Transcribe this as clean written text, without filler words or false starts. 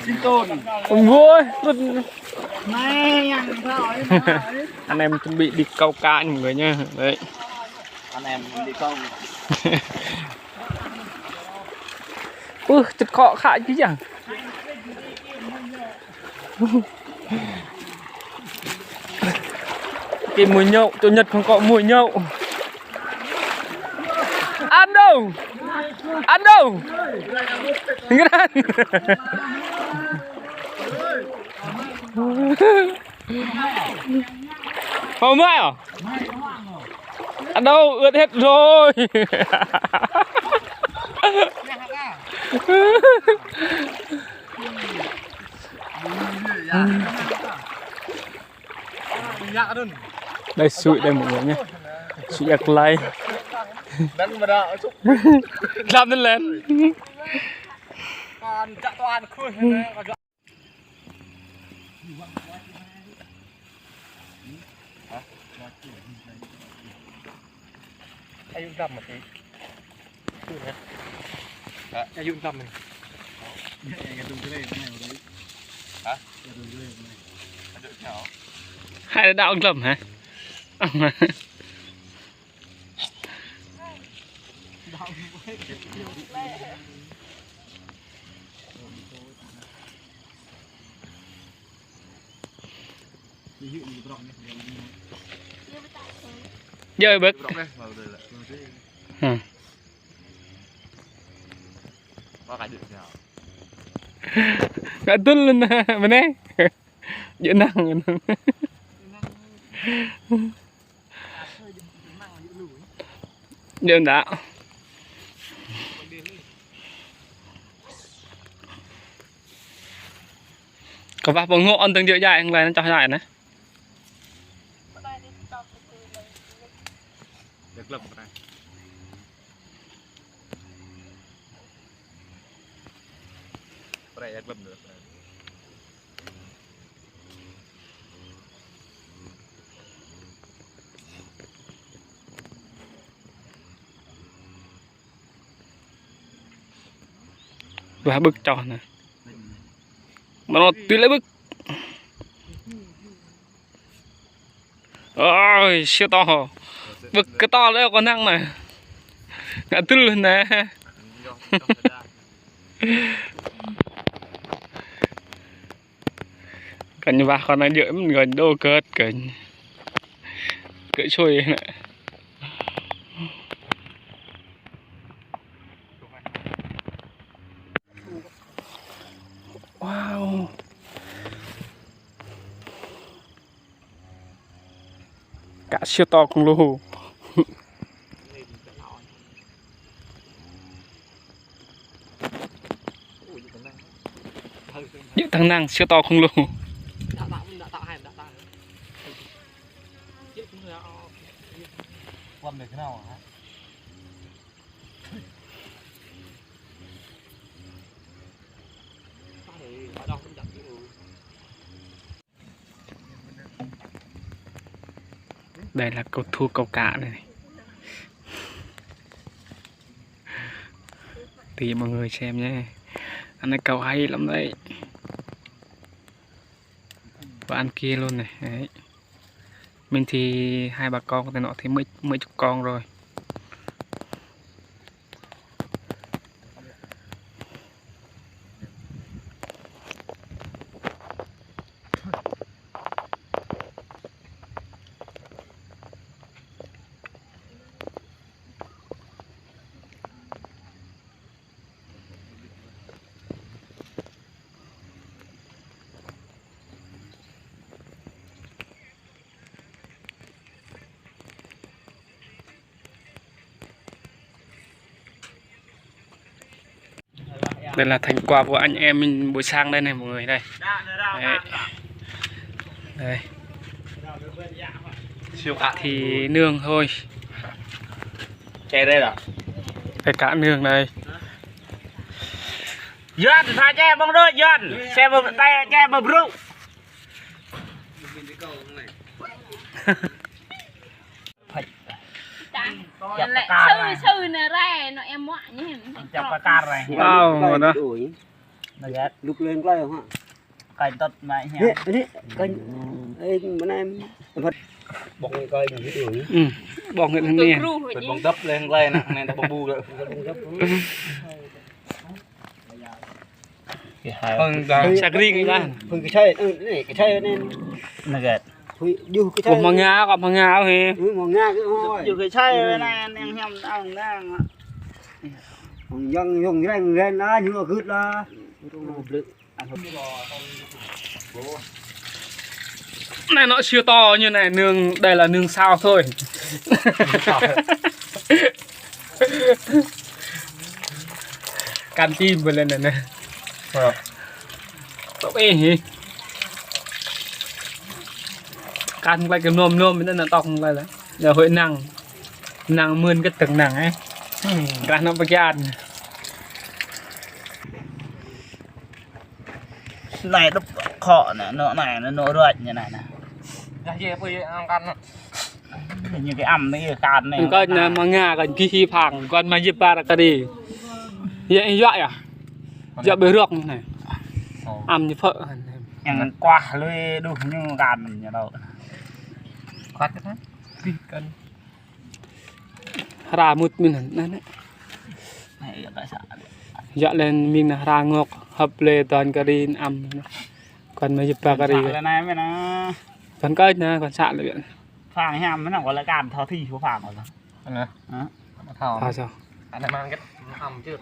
Xin tôn. Vui. Này ăn thôi. Anh em chuẩn bị đi câu cá mọi người nha. Đấy. Anh em đi câu. Chật khó khả chứ chẳng. Cái mùi nhậu, chỗ Nhật không có mùi nhậu. Ăn đâu? Ăn đâu? Nghe ăn. Không mai à? Ăn đâu? Ướt hết rồi. Đây sụi đây mọi người nhé. Sụi ạc lay. Làm lên lên. Còn dạ toàn khui. Ayo đâm một tí. Ayo đâm mình. Hả? Hai đạo ông lầm hả? Chơi bực. Gak tulen mana? Jenang. Dia enggak. Có bác bóng ngộ từng dựa dài này nó cho dài này. Được lầm này. Đây được lầm được. Và bực tròn này. Mà nó tí lấy bức. Ôi siêu to. Bực cái to đấy con năng này. Ngã tư luôn nè. Cần như bà con này dỡ mình gần đô cớt cần. Cưỡi xuôi này. Wow. Cá siêu to con lù. Những thằng năng siêu to không lù. Quăng được cái nào hả? Đây là cầu thu cầu cá này. Thì mọi người xem nhé. Anh này cầu hay lắm đấy. Và ăn kia luôn này. Đấy. Mình thì hai bà con cái nọ thì mấy chục con rồi. Đây là thành quả của anh em mình buổi sáng đây này mọi người đây. Đấy. Đây. Siêu cá thì nương thôi. Che đây là. Cái cá nương đây. Dân thay che bông đôi dân. Xe bông tay che bông rượu. Sư nè ra nó em ngoại nhé. Chọc cá car này. Wow, đó. nó ghét lục lên coi không hả cành tật mày heo đấy coi ấy bữa nay vật bọc này coi những cái đường บอกเงินนี่ เป็นบงดับแรงไรนะในตะบูเลย ชักริ่งอีกแล้ว phương cái chơi này cái chơi nên nó ghét dù cái ผม chơi มางากับมางาเฮ้ mong nga cái thôi dù cái chay này em heo ăn đang dân dùng cái này lên đó nhưng mà cứ là này nó chưa to như này nương đây là nương sao thôi can tim vừa lên này này tốt ê can lại cái nôm nôm bên là tóc lại đấy giờ hội nàng mươn cái từng nàng ấy can nó phải ăn này nó khọ nè nó ruột như này nè như cái ẩm này can này con mà ngà còn kia phẳng con mà dịp ba là cái gì vậy vậy à dạ bế ruộng này ăn như phở ăn qua lưới đủ như can mình như đâu khoát cái thế cân ra một mình này này tại sao dạ lên mình là ra ngọc hợp lệ toàn cái đi ăn còn mà dịp ba cái gì này mới nó còn cái nè còn sạn lại phàng hàm nó gọi là can thò thi của phàng rồi anh nè thảo sao anh này mang cái hầm chứ